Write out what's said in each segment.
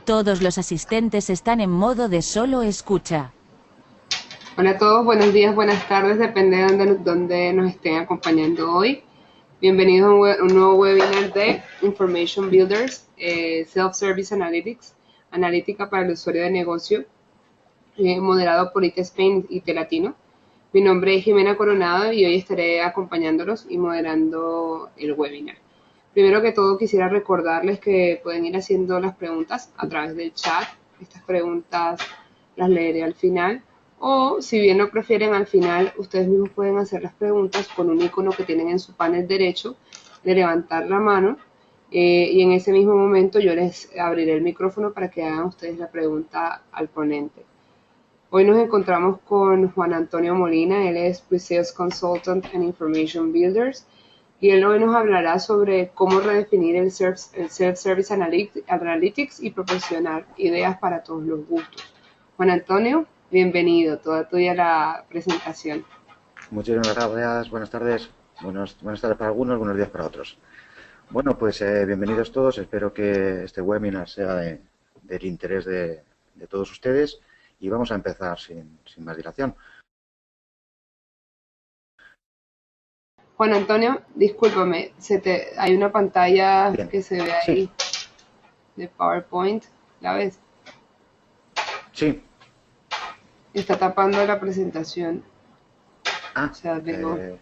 Todos los asistentes están en modo de solo escucha. Hola a todos, buenos días, buenas tardes, depende de dónde nos estén acompañando hoy. Bienvenidos a un nuevo webinar de Information Builders, Self-Service Analytics, analítica para el usuario de negocio, moderado por IT Spain y IT Latino. Mi nombre es Jimena Coronado y hoy estaré acompañándolos y moderando el webinar. Primero que todo quisiera recordarles que pueden ir haciendo las preguntas a través del chat. Estas preguntas las leeré al final. O si bien lo prefieren al final, ustedes mismos pueden hacer las preguntas con un icono que tienen en su panel derecho de levantar la mano y en ese mismo momento yo les abriré el micrófono para que hagan ustedes la pregunta al ponente. Hoy nos encontramos con Juan Antonio Molina, él es Pre-Sales Consultant and Information Builders y él hoy nos hablará sobre cómo redefinir el Self-Service Analytics y proporcionar ideas para todos los gustos. Juan Antonio, bienvenido, toda tuya la presentación. Muchísimas gracias, buenas tardes. Buenas tardes para algunos, buenos días para otros. Bueno, pues bienvenidos todos, espero que este webinar sea del interés de todos ustedes y vamos a empezar sin más dilación. Juan Antonio, discúlpame, hay una pantalla Bien. que se ve ahí de PowerPoint, ¿la ves? Sí. Está tapando la presentación. Ah, o sea, veo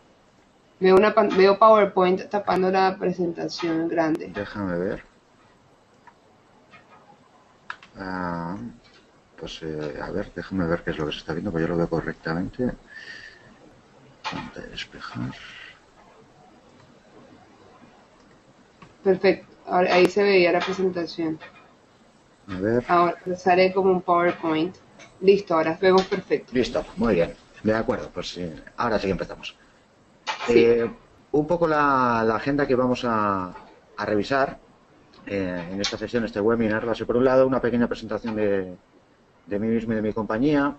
PowerPoint tapando la presentación grande. Déjame ver. Pues a ver, déjame ver qué es lo que se está viendo, pues yo lo veo correctamente. Pantalla despejar. Perfecto, ahora, ahí se veía la presentación. A ver. Ahora sale como un PowerPoint. Listo, ahora vemos perfecto. Listo, muy bien. De acuerdo, pues ahora sí que empezamos. Sí. Un poco la agenda que vamos a revisar en esta sesión, este webinar, va a ser por un lado una pequeña presentación de mí mismo y de mi compañía.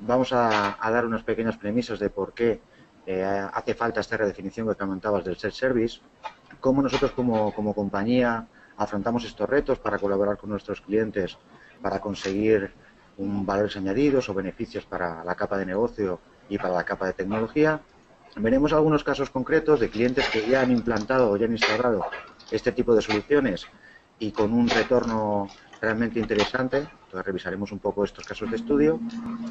Vamos a dar unas pequeñas premisas de por qué hace falta esta redefinición que comentabas del self-service, cómo nosotros como compañía afrontamos estos retos para colaborar con nuestros clientes para conseguir valores añadidos o beneficios para la capa de negocio y para la capa de tecnología. Veremos algunos casos concretos de clientes que ya han implantado o ya han instaurado este tipo de soluciones y con un retorno realmente interesante. Entonces revisaremos un poco estos casos de estudio,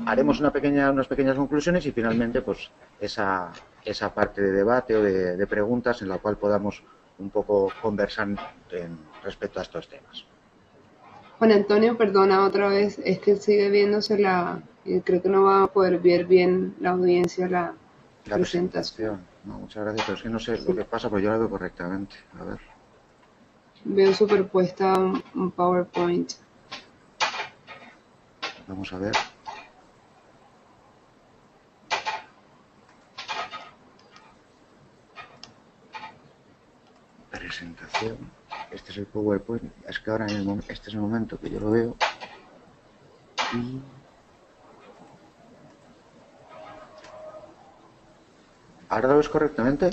haremos unas pequeñas conclusiones y finalmente pues esa parte de debate o de preguntas en la cual podamos un poco conversar respecto a estos temas. Juan Antonio, perdona otra vez, es que sigue viéndose creo que no va a poder ver bien la audiencia la presentación. No, muchas gracias, pero es que no sé lo que pasa, pero yo la veo correctamente. A ver. Veo superpuesta un PowerPoint. Vamos a ver. Presentación. Este es el PowerPoint. Es que ahora este es el momento que yo lo veo. Y... ¿ahora lo ves correctamente?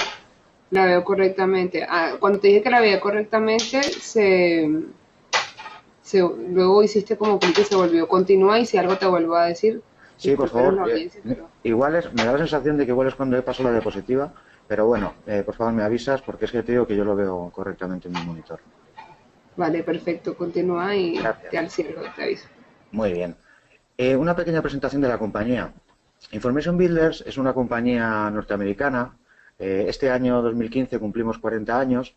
La veo correctamente. Cuando te dije que la veía correctamente, luego hiciste como clic y se volvió. Continúa y si algo te vuelvo a decir. Sí, por favor. Igual me da la sensación de que igual es cuando he pasado la diapositiva, pero bueno, por favor me avisas porque es que te digo que yo lo veo correctamente en mi monitor. Vale, perfecto. Continúa y gracias. al cielo te aviso. Muy bien. Una pequeña presentación de la compañía. Information Builders es una compañía norteamericana. Este año 2015 cumplimos 40 años.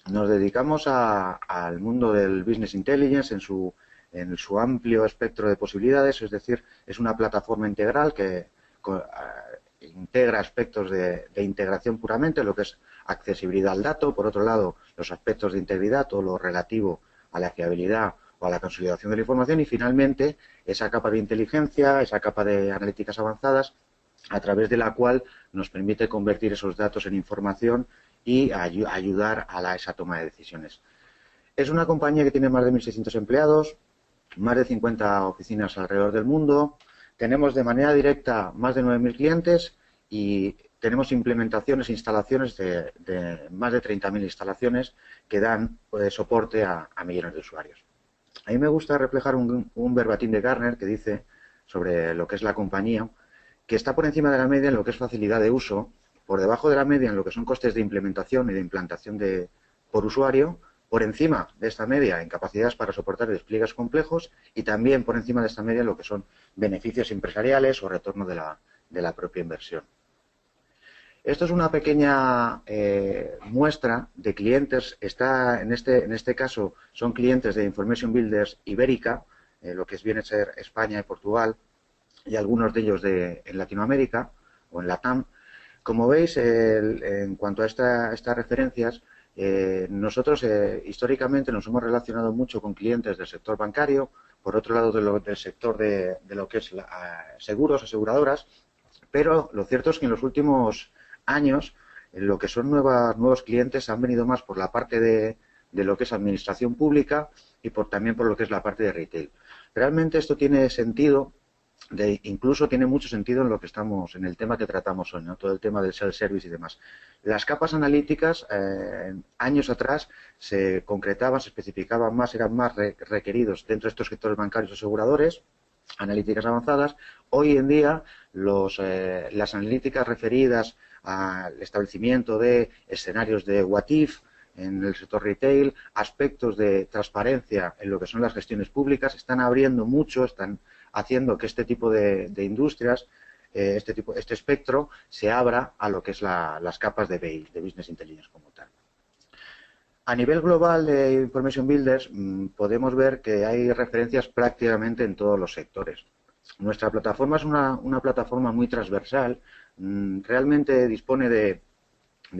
Nos dedicamos al mundo del Business Intelligence en su amplio espectro de posibilidades, es decir, es una plataforma integral que integra aspectos de integración puramente, lo que es accesibilidad al dato, por otro lado, los aspectos de integridad, todo lo relativo a la fiabilidad o a la consolidación de la información y finalmente esa capa de inteligencia, esa capa de analíticas avanzadas a través de la cual nos permite convertir esos datos en información y ayudar a esa toma de decisiones. Es una compañía que tiene más de 1.600 empleados, más de 50 oficinas alrededor del mundo, tenemos de manera directa más de 9.000 clientes y tenemos implementaciones e instalaciones de más de 30.000 instalaciones que dan soporte a millones de usuarios. A mí me gusta reflejar un verbatim de Gartner que dice sobre lo que es la compañía, que está por encima de la media en lo que es facilidad de uso, por debajo de la media en lo que son costes de implementación y de implantación por usuario, por encima de esta media en capacidades para soportar despliegues complejos y también por encima de esta media en lo que son beneficios empresariales o retorno de la propia inversión. Esto es una pequeña muestra de clientes. En este caso son clientes de Information Builders Ibérica, lo que viene a ser España y Portugal, y algunos de ellos en Latinoamérica o en LATAM. Como veis, en cuanto a estas referencias, nosotros históricamente nos hemos relacionado mucho con clientes del sector bancario, por otro lado del sector de lo que es seguros, aseguradoras, pero lo cierto es que en los últimos años lo que son nuevos clientes han venido más por la parte de lo que es administración pública y también por lo que es la parte de retail. Realmente esto tiene sentido, incluso tiene mucho sentido en lo que estamos, en el tema que tratamos hoy, ¿no? Todo el tema del self-service y demás. Las capas analíticas, años atrás, se concretaban, se especificaban más, eran más requeridos dentro de estos sectores bancarios o aseguradores, analíticas avanzadas. Hoy en día, las analíticas referidas al establecimiento de escenarios de what if en el sector retail, aspectos de transparencia en lo que son las gestiones públicas, están abriendo mucho, están haciendo que este tipo de industrias, este espectro, se abra a lo que es las capas de BI, de Business Intelligence como tal. A nivel global de Information Builders, podemos ver que hay referencias prácticamente en todos los sectores. Nuestra plataforma es una plataforma muy transversal, realmente dispone de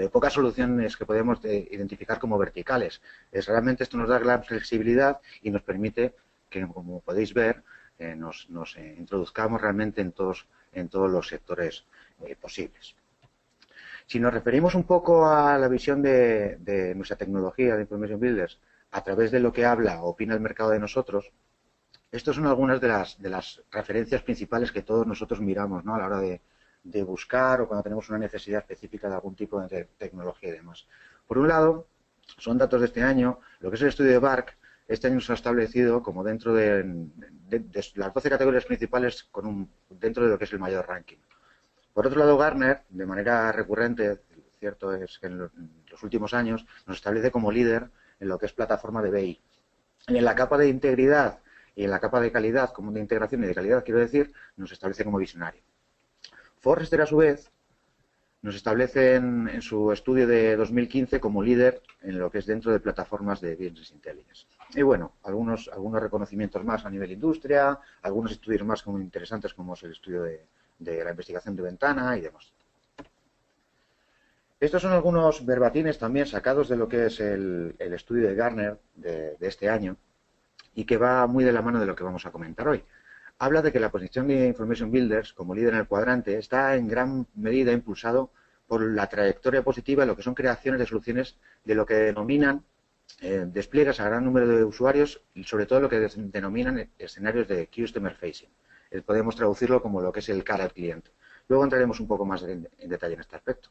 pocas soluciones que podemos identificar como verticales. Realmente esto nos da gran flexibilidad y nos permite que, como podéis ver, nos introduzcamos realmente en todos los sectores posibles. Si nos referimos un poco a la visión de nuestra tecnología de Information Builders a través de lo que opina el mercado de nosotros, estas son algunas de las referencias principales que todos nosotros miramos, ¿no? A la hora de buscar o cuando tenemos una necesidad específica de algún tipo de tecnología y demás. Por un lado, son datos de este año, lo que es el estudio de Bark, este año se ha establecido como dentro de las 12 categorías principales dentro de lo que es el mayor ranking. Por otro lado, Gartner, de manera recurrente, cierto es que en los últimos años nos establece como líder en lo que es plataforma de BI. Y en la capa de integridad y en la capa de calidad, como de integración y de calidad, quiero decir, nos establece como visionario. Forrester, a su vez, nos establece en su estudio de 2015 como líder en lo que es dentro de plataformas de Business Intelligence. Y bueno, algunos reconocimientos más a nivel industria, algunos estudios más como interesantes como es el estudio de la investigación de Ventana y demás. Estos son algunos verbatines también sacados de lo que es el estudio de Gartner de este año y que va muy de la mano de lo que vamos a comentar hoy. Habla de que la posición de Information Builders como líder en el cuadrante está en gran medida impulsado por la trayectoria positiva de lo que son creaciones de soluciones de lo que denominan despliegues a gran número de usuarios y sobre todo lo que denominan escenarios de Customer Facing. Podemos traducirlo como lo que es el cara al cliente. Luego entraremos un poco más en detalle en este aspecto.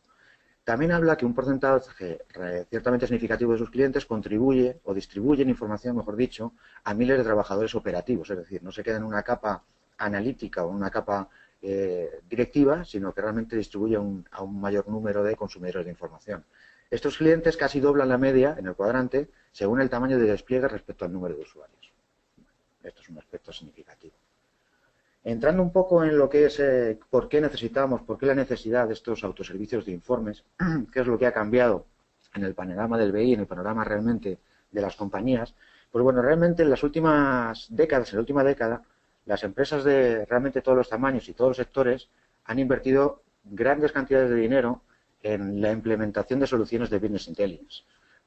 También habla que un porcentaje ciertamente significativo de sus clientes contribuye o distribuyen información, mejor dicho, a miles de trabajadores operativos. Es decir, no se queda en una capa analítica o en una capa directiva, sino que realmente distribuye a un mayor número de consumidores de información. Estos clientes casi doblan la media en el cuadrante según el tamaño de despliegue respecto al número de usuarios. Esto es un aspecto significativo. Entrando un poco en lo que es por qué la necesidad de estos autoservicios de informes, qué es lo que ha cambiado en el panorama del BI, en el panorama realmente de las compañías, pues bueno, realmente en las últimas décadas, en la última década, las empresas de realmente todos los tamaños y todos los sectores han invertido grandes cantidades de dinero en la implementación de soluciones de Business Intelligence.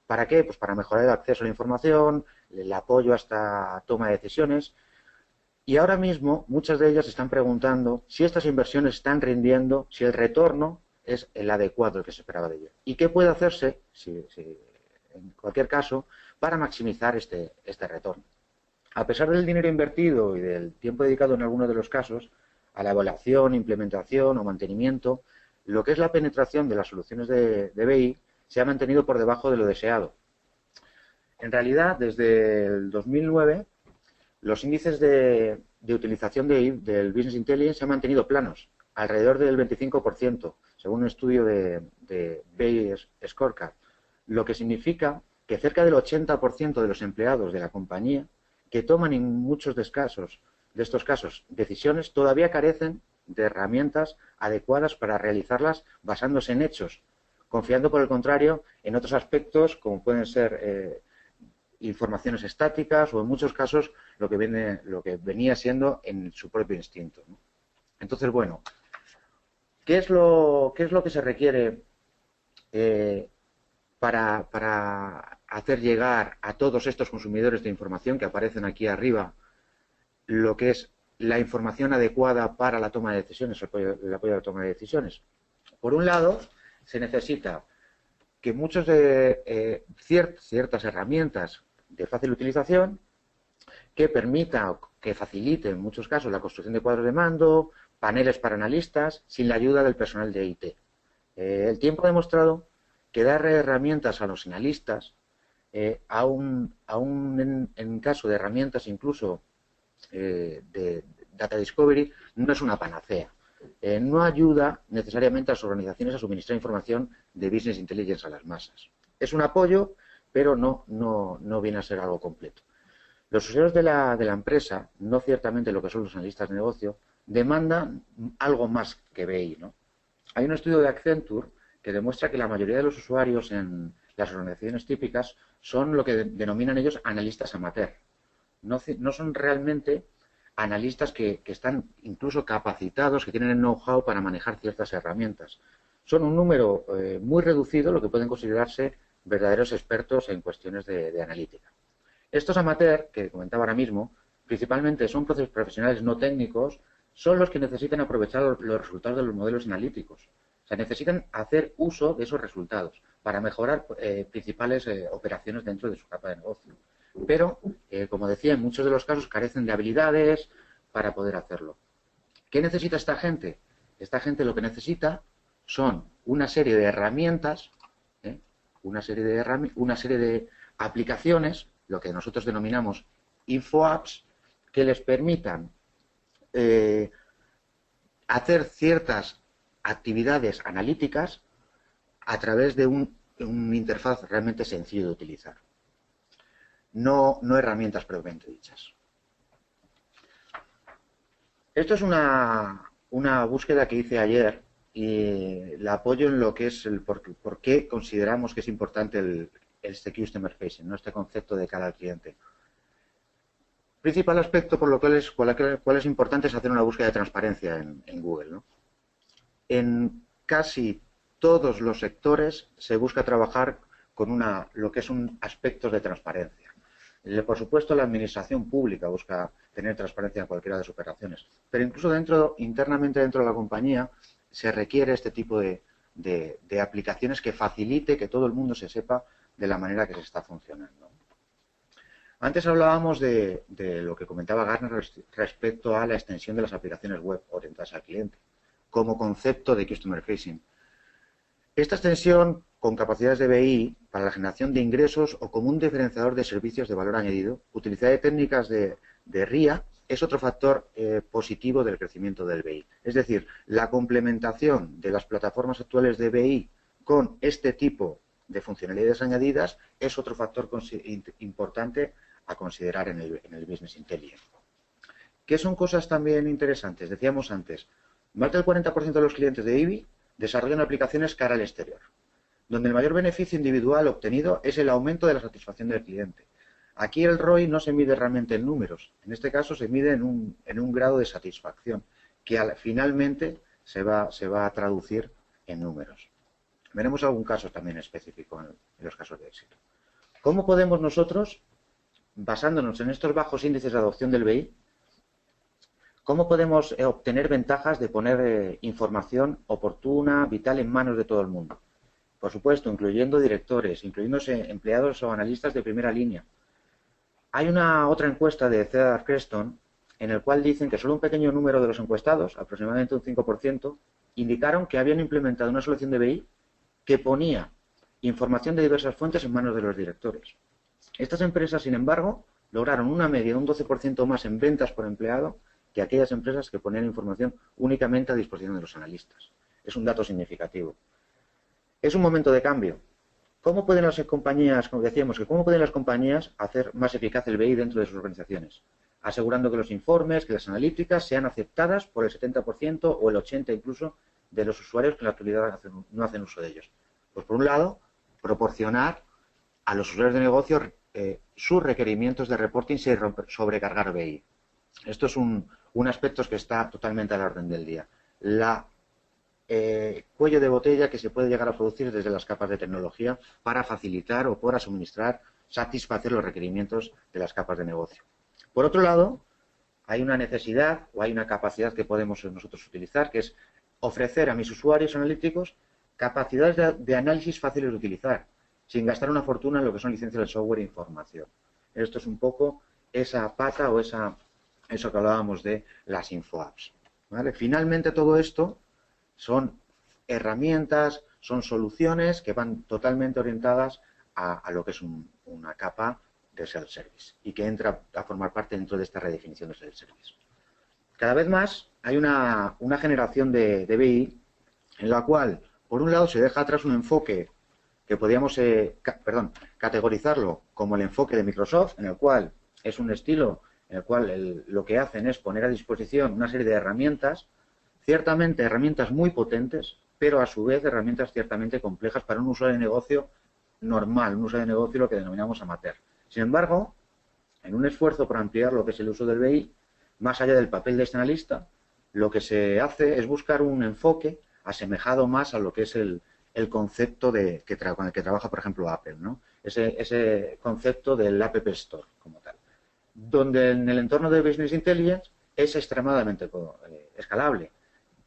¿Para qué? Pues para mejorar el acceso a la información, el apoyo a esta toma de decisiones. Y ahora mismo muchas de ellas están preguntando si estas inversiones están rindiendo, si el retorno es el adecuado, el que se esperaba de ello. ¿Y qué puede hacerse, en cualquier caso, para maximizar este retorno? A pesar del dinero invertido y del tiempo dedicado en algunos de los casos a la evaluación, implementación o mantenimiento, lo que es la penetración de las soluciones de BI se ha mantenido por debajo de lo deseado. En realidad, desde el 2009 los índices de utilización del Business Intelligence se han mantenido planos, alrededor del 25%, según un estudio de BI Scorecard, lo que significa que cerca del 80% de los empleados de la compañía que toman en muchos de estos casos decisiones todavía carecen de herramientas adecuadas para realizarlas basándose en hechos, confiando por el contrario en otros aspectos como pueden ser informaciones estáticas o en muchos casos lo que venía siendo en su propio instinto, ¿no? Entonces, bueno, ¿qué es lo que se requiere para hacer llegar a todos estos consumidores de información que aparecen aquí arriba lo que es la información adecuada para la toma de decisiones, el apoyo a la toma de decisiones? Por un lado, se necesita que muchos de ciertas herramientas de fácil utilización que permita, que facilite en muchos casos la construcción de cuadros de mando, paneles para analistas, sin la ayuda del personal de IT. El tiempo ha demostrado que dar herramientas a los analistas, aún en caso de herramientas incluso de Data Discovery, no es una panacea. No ayuda necesariamente a las organizaciones a suministrar información de Business Intelligence a las masas. Es un apoyo, pero no viene a ser algo completo. Los usuarios de la empresa, no ciertamente lo que son los analistas de negocio, demandan algo más que BI, ¿no? Hay un estudio de Accenture que demuestra que la mayoría de los usuarios en las organizaciones típicas son lo que denominan ellos analistas amateur. No son realmente analistas que están incluso capacitados, que tienen el know-how para manejar ciertas herramientas. Son un número muy reducido, lo que pueden considerarse verdaderos expertos en cuestiones de analítica. Estos amateur, que comentaba ahora mismo, principalmente son profesionales no técnicos, son los que necesitan aprovechar los resultados de los modelos analíticos. O sea, necesitan hacer uso de esos resultados para mejorar principales operaciones dentro de su capa de negocio. Pero, como decía, en muchos de los casos carecen de habilidades para poder hacerlo. ¿Qué necesita esta gente? Esta gente lo que necesita son una serie de herramientas, una serie de aplicaciones, lo que nosotros denominamos InfoApps, que les permitan hacer ciertas actividades analíticas a través de un interfaz realmente sencillo de utilizar. No herramientas previamente dichas. Esto es una búsqueda que hice ayer y la apoyo en lo que es el por qué consideramos que es importante este Customer Facing, ¿no? Este concepto de cara al cliente. Principal aspecto por lo cual es importante es hacer una búsqueda de transparencia en Google, ¿no? En casi todos los sectores se busca trabajar con lo que es aspectos de transparencia. Por supuesto, la administración pública busca tener transparencia en cualquiera de sus operaciones, pero incluso internamente dentro de la compañía se requiere este tipo de aplicaciones que facilite que todo el mundo se sepa de la manera que se está funcionando. Antes hablábamos de lo que comentaba Gartner respecto a la extensión de las aplicaciones web orientadas al cliente como concepto de Customer Facing. Esta extensión con capacidades de BI para la generación de ingresos o como un diferenciador de servicios de valor añadido, utilizar de técnicas de RIA es otro factor positivo del crecimiento del BI. Es decir, la complementación de las plataformas actuales de BI con este tipo de funcionalidades añadidas es otro factor importante a considerar en el Business Intelligence. ¿Qué son cosas también interesantes? Decíamos antes, más del 40% de los clientes de IBI desarrollan aplicaciones cara al exterior, donde el mayor beneficio individual obtenido es el aumento de la satisfacción del cliente. Aquí el ROI no se mide realmente en números, en este caso se mide en un grado de satisfacción, que finalmente se va a traducir en números. Veremos algún caso también específico en los casos de éxito. ¿Cómo podemos nosotros, basándonos en estos bajos índices de adopción del BI, cómo podemos obtener ventajas de poner información oportuna, vital en manos de todo el mundo? Por supuesto, incluyendo directores, incluyéndose empleados o analistas de primera línea. Hay otra encuesta de Cedar Creston en el cual dicen que solo un pequeño número de los encuestados, aproximadamente un 5%, indicaron que habían implementado una solución de BI que ponía información de diversas fuentes en manos de los directores. Estas empresas, sin embargo, lograron una media de un 12% más en ventas por empleado que aquellas empresas que ponían información únicamente a disposición de los analistas. Es un dato significativo. Es un momento de cambio. ¿Cómo pueden las compañías, como decíamos, cómo pueden las compañías hacer más eficaz el BI dentro de sus organizaciones? Asegurando que los informes, que las analíticas sean aceptadas por el 70% o el 80% incluso de los usuarios que en la actualidad no hacen uso de ellos. Pues por un lado, proporcionar a los usuarios de negocio sus requerimientos de reporting sin sobrecargar BI. Esto es un aspecto que está totalmente a la orden del día. La cuello de botella que se puede llegar a producir desde las capas de tecnología para facilitar o para suministrar, satisfacer los requerimientos de las capas de negocio. Por otro lado, hay una necesidad o hay una capacidad que podemos nosotros utilizar, que es ofrecer a mis usuarios analíticos capacidades de análisis fáciles de utilizar, sin gastar una fortuna en lo que son licencias de software e información. Esto es un poco esa pata o eso que hablábamos de las InfoApps, ¿vale? Finalmente, todo esto son herramientas, son soluciones que van totalmente orientadas a lo que es una capa de self-service y que entra a formar parte dentro de esta redefinición de self-service. Cada vez más hay una generación de BI en la cual, por un lado, se deja atrás un enfoque que podríamos categorizarlo como el enfoque de Microsoft, en el cual es un estilo en el cual lo que hacen es poner a disposición una serie de herramientas, ciertamente herramientas muy potentes, pero a su vez herramientas ciertamente complejas para un usuario de negocio normal, un usuario de negocio lo que denominamos amateur. Sin embargo, en un esfuerzo por ampliar lo que es el uso del BI, más allá del papel de este analista, lo que se hace es buscar un enfoque asemejado más a lo que es el concepto con el que trabaja, por ejemplo, Apple, ¿no? Ese concepto del App Store como tal, donde en el entorno de Business Intelligence es extremadamente escalable.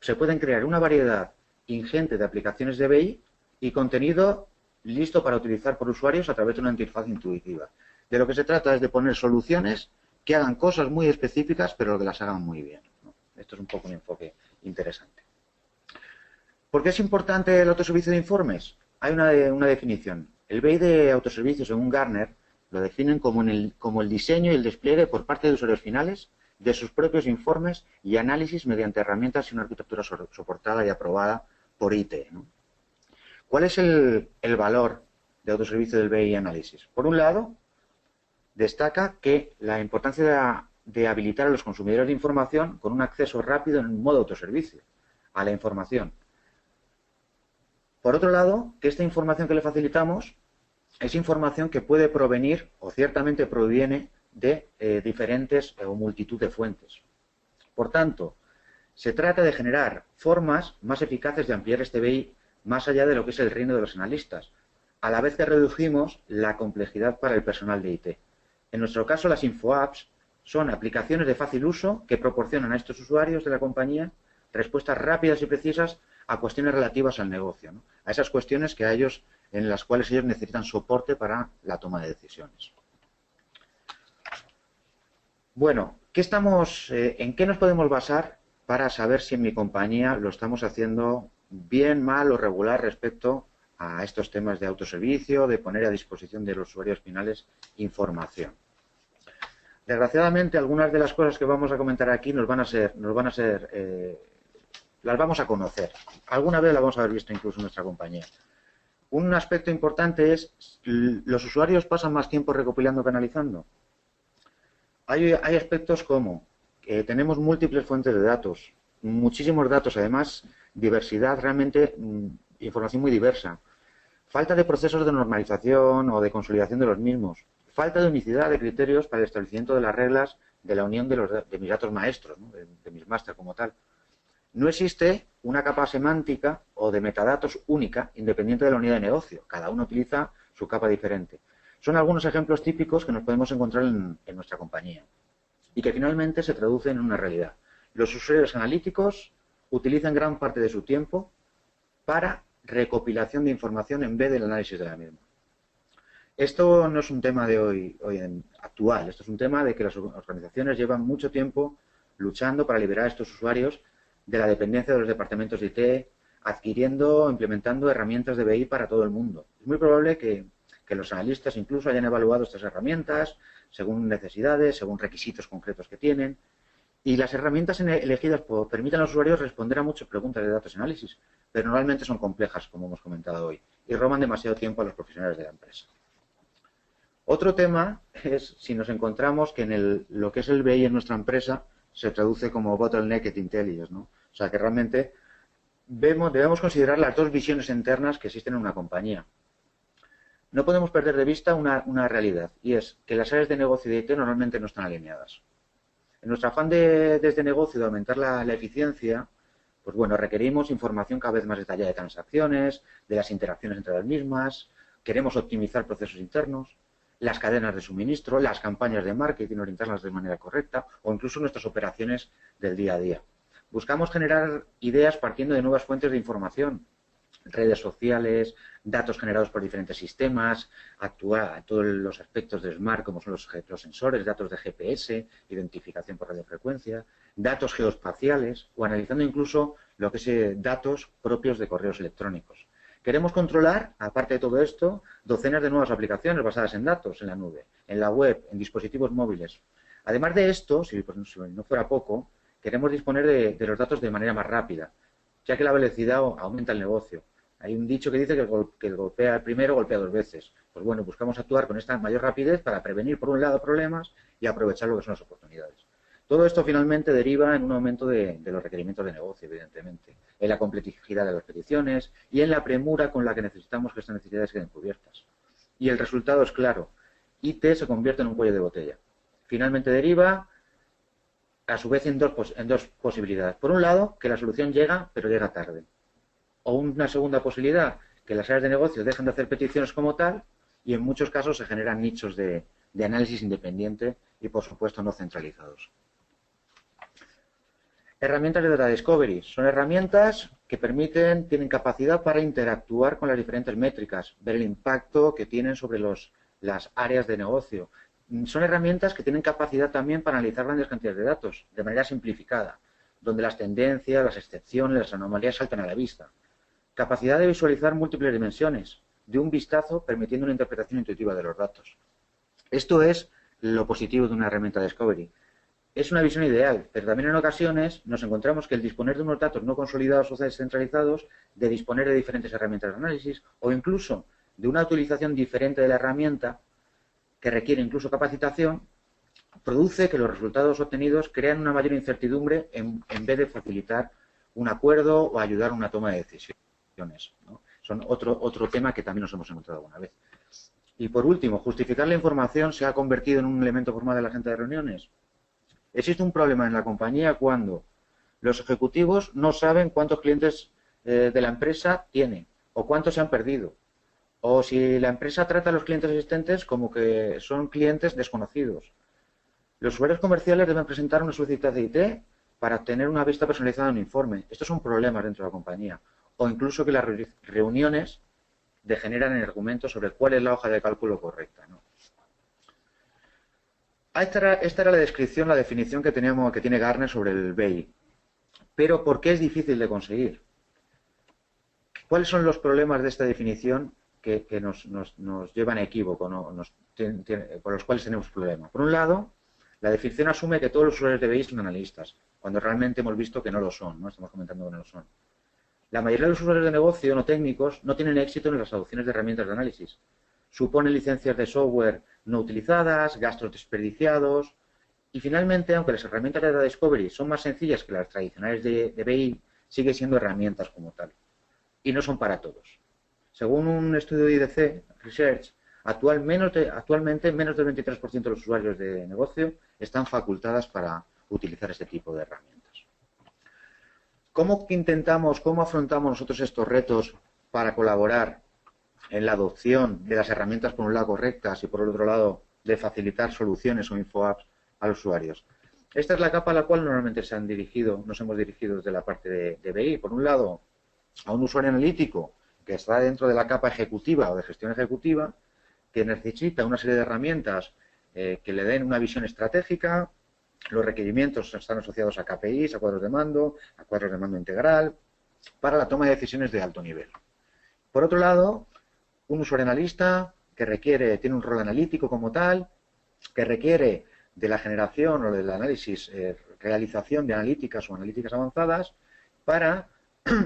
Se pueden crear una variedad ingente de aplicaciones de BI y contenido listo para utilizar por usuarios a través de una interfaz intuitiva. De lo que se trata es de poner soluciones que hagan cosas muy específicas, pero que las hagan muy bien, ¿no? Esto es un poco un enfoque interesante. ¿Por qué es importante el autoservicio de informes? Hay una definición. El BI de autoservicio, según Gartner, lo definen como el diseño y el despliegue por parte de usuarios finales de sus propios informes y análisis mediante herramientas y una arquitectura soportada y aprobada por IT, ¿no? ¿Cuál es el valor de autoservicio del BI análisis? Por un lado, destaca que la importancia de habilitar a los consumidores de información con un acceso rápido en modo autoservicio a la información. Por otro lado, que esta información que le facilitamos es información que puede provenir o ciertamente proviene de diferentes o multitud de fuentes. Por tanto, se trata de generar formas más eficaces de ampliar este BI más allá de lo que es el reino de los analistas, a la vez que reducimos la complejidad para el personal de IT. En nuestro caso, las InfoApps son aplicaciones de fácil uso que proporcionan a estos usuarios de la compañía respuestas rápidas y precisas a cuestiones relativas al negocio, ¿no? A esas cuestiones en las cuales ellos necesitan soporte para la toma de decisiones. Bueno, ¿en qué nos podemos basar para saber si en mi compañía lo estamos haciendo bien, mal o regular respecto a estos temas de autoservicio, de poner a disposición de los usuarios finales información? Desgraciadamente, algunas de las cosas que vamos a comentar aquí las vamos a conocer. Alguna vez las vamos a haber visto incluso en nuestra compañía. Un aspecto importante es, ¿los usuarios pasan más tiempo recopilando que analizando? Hay aspectos como que tenemos múltiples fuentes de datos, muchísimos datos, además, diversidad, realmente información muy diversa. Falta de procesos de normalización o de consolidación de los mismos. Falta de unicidad de criterios para el establecimiento de las reglas de la unión de mis datos maestros, ¿no? de mis máster como tal. No existe una capa semántica o de metadatos única, independiente de la unidad de negocio. Cada uno utiliza su capa diferente. Son algunos ejemplos típicos que nos podemos encontrar en nuestra compañía y que finalmente se traducen en una realidad. Los usuarios analíticos utilizan gran parte de su tiempo para recopilación de información en vez del análisis de la misma. Esto no es un tema de hoy actual, esto es un tema de que las organizaciones llevan mucho tiempo luchando para liberar a estos usuarios de la dependencia de los departamentos de IT, adquiriendo, implementando herramientas de BI para todo el mundo. Es muy probable que que los analistas incluso hayan evaluado estas herramientas según necesidades, según requisitos concretos que tienen. Y las herramientas elegidas permiten a los usuarios responder a muchas preguntas de datos análisis, pero normalmente son complejas, como hemos comentado hoy, y roban demasiado tiempo a los profesionales de la empresa. Otro tema es si nos encontramos que en lo que es el BI en nuestra empresa se traduce como Bottlenecked Intelligence, ¿no? O sea, que realmente debemos considerar las dos visiones internas que existen en una compañía. No podemos perder de vista una realidad, y es que las áreas de negocio y de IT normalmente no están alineadas. En nuestro afán desde negocio de aumentar la eficiencia, pues bueno, requerimos información cada vez más detallada de transacciones, de las interacciones entre las mismas, queremos optimizar procesos internos, las cadenas de suministro, las campañas de marketing, orientarlas de manera correcta o incluso nuestras operaciones del día a día. Buscamos generar ideas partiendo de nuevas fuentes de información, redes sociales, datos generados por diferentes sistemas, actuar a todos los aspectos de Smart como son los sensores, datos de GPS, identificación por radiofrecuencia, datos geoespaciales o analizando incluso lo que es datos propios de correos electrónicos. Queremos controlar, aparte de todo esto, docenas de nuevas aplicaciones basadas en datos en la nube, en la web, en dispositivos móviles. Además de esto, si no fuera poco, queremos disponer de los datos de manera más rápida, ya que la velocidad aumenta el negocio. Hay un dicho que dice que el golpea el primero, golpea dos veces. Pues bueno, buscamos actuar con esta mayor rapidez para prevenir, por un lado, problemas y aprovechar lo que son las oportunidades. Todo esto finalmente deriva en un aumento de los requerimientos de negocio, evidentemente, en la complejidad de las peticiones y en la premura con la que necesitamos que estas necesidades queden cubiertas. Y el resultado es claro. IT se convierte en un cuello de botella. Finalmente deriva, a su vez, en dos posibilidades. Por un lado, que la solución llega, pero llega tarde. O una segunda posibilidad, que las áreas de negocio dejan de hacer peticiones como tal y en muchos casos se generan nichos de análisis independiente y, por supuesto, no centralizados. Herramientas de Data Discovery. Son herramientas que tienen capacidad para interactuar con las diferentes métricas, ver el impacto que tienen sobre las áreas de negocio. Son herramientas que tienen capacidad también para analizar grandes cantidades de datos, de manera simplificada, donde las tendencias, las excepciones, las anomalías saltan a la vista. Capacidad de visualizar múltiples dimensiones, de un vistazo permitiendo una interpretación intuitiva de los datos. Esto es lo positivo de una herramienta de Discovery. Es una visión ideal, pero también en ocasiones nos encontramos que el disponer de unos datos no consolidados o descentralizados, de disponer de diferentes herramientas de análisis o incluso de una utilización diferente de la herramienta que requiere incluso capacitación, produce que los resultados obtenidos crean una mayor incertidumbre en vez de facilitar un acuerdo o ayudar a una toma de decisiones, ¿no? Son otro tema que también nos hemos encontrado alguna vez. Y por último, justificar la información se ha convertido en un elemento formal de la agenda de reuniones. Existe un problema en la compañía cuando los ejecutivos no saben cuántos clientes de la empresa tiene o cuántos se han perdido. O si la empresa trata a los clientes existentes como que son clientes desconocidos. Los usuarios comerciales deben presentar una solicitud de IT para obtener una vista personalizada en un informe. Estos son problemas dentro de la compañía. O incluso que las reuniones degeneran en argumentos sobre cuál es la hoja de cálculo correcta, ¿no? Esta era la descripción, la definición que tiene Gartner sobre el BI. Pero ¿por qué es difícil de conseguir? ¿Cuáles son los problemas de esta definición que nos llevan a equívoco, ¿no? Por los cuales tenemos problemas? Por un lado, la definición asume que todos los usuarios de BI son analistas, cuando realmente hemos visto que no lo son, ¿no? Estamos comentando que no lo son. La mayoría de los usuarios de negocio no técnicos no tienen éxito en las adopciones de herramientas de análisis. Suponen licencias de software no utilizadas, gastos desperdiciados y finalmente, aunque las herramientas de Data Discovery son más sencillas que las tradicionales de BI, siguen siendo herramientas como tal y no son para todos. Según un estudio de IDC Research, actualmente menos del 23% de los usuarios de negocio están facultadas para utilizar este tipo de herramientas. ¿Cómo afrontamos nosotros estos retos para colaborar en la adopción de las herramientas, por un lado, correctas y, por el otro lado, de facilitar soluciones o infoapps a los usuarios? Esta es la capa a la cual normalmente nos hemos dirigido desde la parte de BI. Por un lado, a un usuario analítico que está dentro de la capa ejecutiva o de gestión ejecutiva, que necesita una serie de herramientas que le den una visión estratégica. Los requerimientos están asociados a KPIs, a cuadros de mando integral, para la toma de decisiones de alto nivel. Por otro lado, un usuario analista que requiere, tiene un rol analítico como tal, que requiere de la generación o del análisis, realización de analíticas o analíticas avanzadas para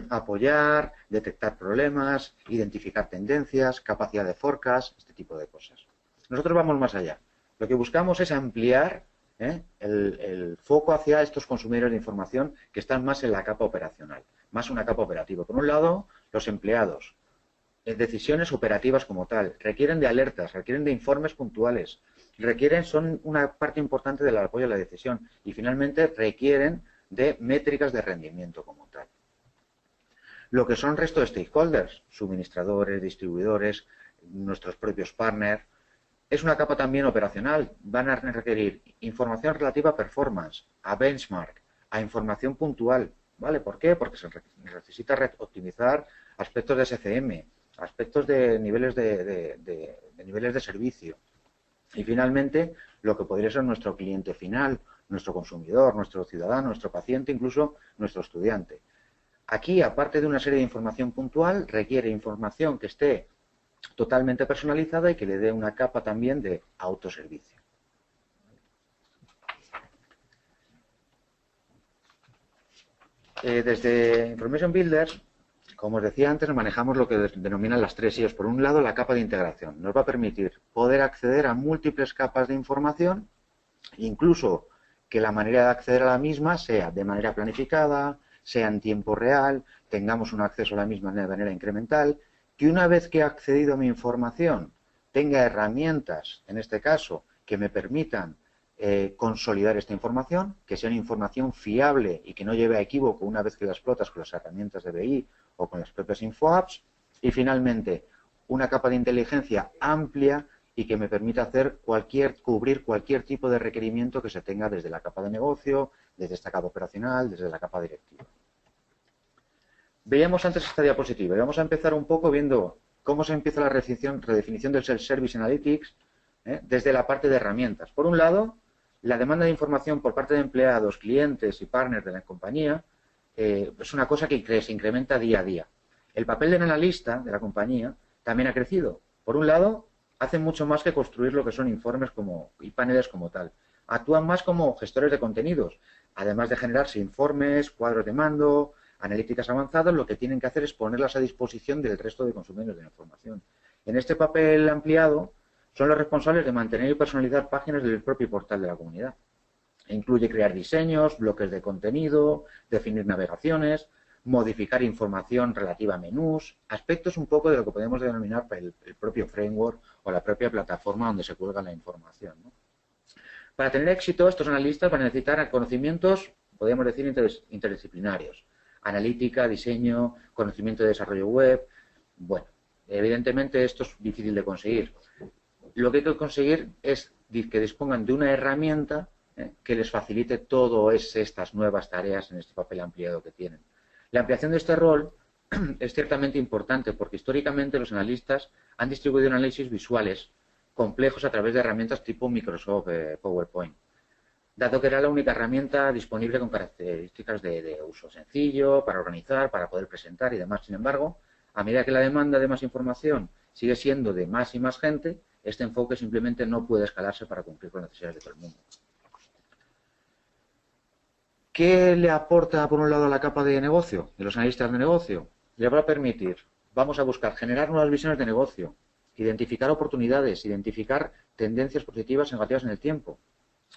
apoyar, detectar problemas, identificar tendencias, capacidad de forecast, este tipo de cosas. Nosotros vamos más allá. Lo que buscamos es ampliar el foco hacia estos consumidores de información que están más en la capa operacional, más una capa operativa. Por un lado, los empleados, decisiones operativas como tal, requieren de alertas, requieren de informes puntuales, son una parte importante del apoyo a la decisión y finalmente requieren de métricas de rendimiento como tal. Lo que son resto de stakeholders, suministradores, distribuidores, nuestros propios partners, es una capa también operacional. Van a requerir información relativa a performance, a benchmark, a información puntual. ¿Vale? ¿Por qué? Porque se necesita optimizar aspectos de SCM, aspectos de niveles de servicio. Y finalmente, lo que podría ser nuestro cliente final, nuestro consumidor, nuestro ciudadano, nuestro paciente, incluso nuestro estudiante. Aquí, aparte de una serie de información puntual, requiere información que esté totalmente personalizada y que le dé una capa también de autoservicio. Desde Information Builders, como os decía antes, manejamos lo que denominan las 3 IOs. Por un lado, la capa de integración. Nos va a permitir poder acceder a múltiples capas de información, incluso que la manera de acceder a la misma sea de manera planificada, sea en tiempo real, tengamos un acceso a la misma de manera incremental, que una vez que he accedido a mi información tenga herramientas, en este caso, que me permitan consolidar esta información, que sea una información fiable y que no lleve a equívoco una vez que la explotas con las herramientas de BI o con las propias InfoApps, y finalmente una capa de inteligencia amplia y que me permita cubrir cualquier tipo de requerimiento que se tenga desde la capa de negocio, desde esta capa operacional, desde la capa directiva. Veíamos antes esta diapositiva y vamos a empezar un poco viendo cómo se empieza la redefinición del Self-Service Analytics desde la parte de herramientas. Por un lado, la demanda de información por parte de empleados, clientes y partners de la compañía es una cosa que se incrementa día a día. El papel del analista de la compañía también ha crecido. Por un lado, hacen mucho más que construir lo que son informes y paneles como tal. Actúan más como gestores de contenidos. Además de generarse informes, cuadros de mando, analíticas avanzadas, lo que tienen que hacer es ponerlas a disposición del resto de consumidores de la información. En este papel ampliado, son los responsables de mantener y personalizar páginas del propio portal de la comunidad. Incluye crear diseños, bloques de contenido, definir navegaciones, modificar información relativa a menús, aspectos un poco de lo que podemos denominar el propio framework o la propia plataforma donde se cuelga la información, ¿no? Para tener éxito, estos analistas van a necesitar conocimientos, podríamos decir, interdisciplinarios. Analítica, diseño, conocimiento de desarrollo web. Bueno, evidentemente esto es difícil de conseguir. Lo que hay que conseguir es que dispongan de una herramienta que les facilite todas estas nuevas tareas en este papel ampliado que tienen. La ampliación de este rol es ciertamente importante porque históricamente los analistas han distribuido análisis visuales complejos a través de herramientas tipo Microsoft PowerPoint, dado que era la única herramienta disponible con características de uso sencillo, para organizar, para poder presentar y demás. Sin embargo, a medida que la demanda de más información sigue siendo de más y más gente, este enfoque simplemente no puede escalarse para cumplir con las necesidades de todo el mundo. ¿Qué le aporta, por un lado, la capa de negocio, de los analistas de negocio? Le va a permitir, vamos a buscar, generar nuevas visiones de negocio, identificar oportunidades, identificar tendencias positivas y negativas en el tiempo.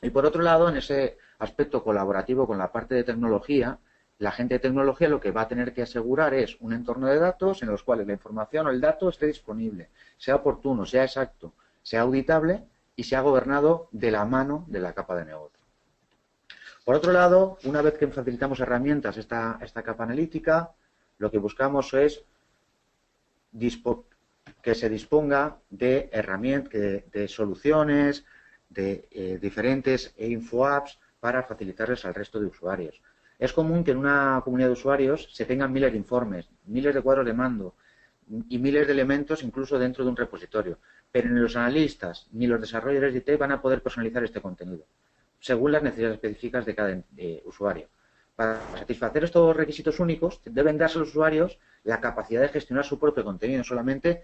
Y por otro lado, en ese aspecto colaborativo con la parte de tecnología, la gente de tecnología lo que va a tener que asegurar es un entorno de datos en los cuales la información o el dato esté disponible, sea oportuno, sea exacto, sea auditable y sea gobernado de la mano de la capa de negocio. Por otro lado, una vez que facilitamos herramientas esta capa analítica, lo que buscamos es que se disponga de herramientas, de soluciones, de diferentes InfoApps para facilitarles al resto de usuarios. Es común que en una comunidad de usuarios se tengan miles de informes, miles de cuadros de mando y miles de elementos incluso dentro de un repositorio. Pero ni los analistas ni los desarrolladores de IT van a poder personalizar este contenido según las necesidades específicas de cada usuario. Para satisfacer estos requisitos únicos, deben darse a los usuarios la capacidad de gestionar su propio contenido, no solamente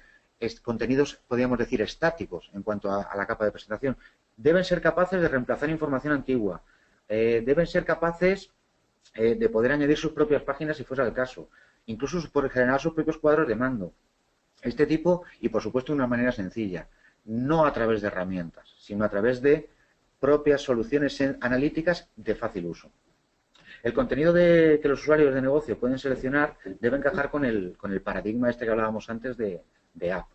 contenidos, podríamos decir, estáticos en cuanto a la capa de presentación. Deben ser capaces de reemplazar información antigua. Deben ser capaces de poder añadir sus propias páginas si fuese el caso. Incluso por generar sus propios cuadros de mando. Este tipo, y por supuesto de una manera sencilla. No a través de herramientas, sino a través de propias soluciones analíticas de fácil uso. El contenido que los usuarios de negocio pueden seleccionar debe encajar con el paradigma este que hablábamos antes de app,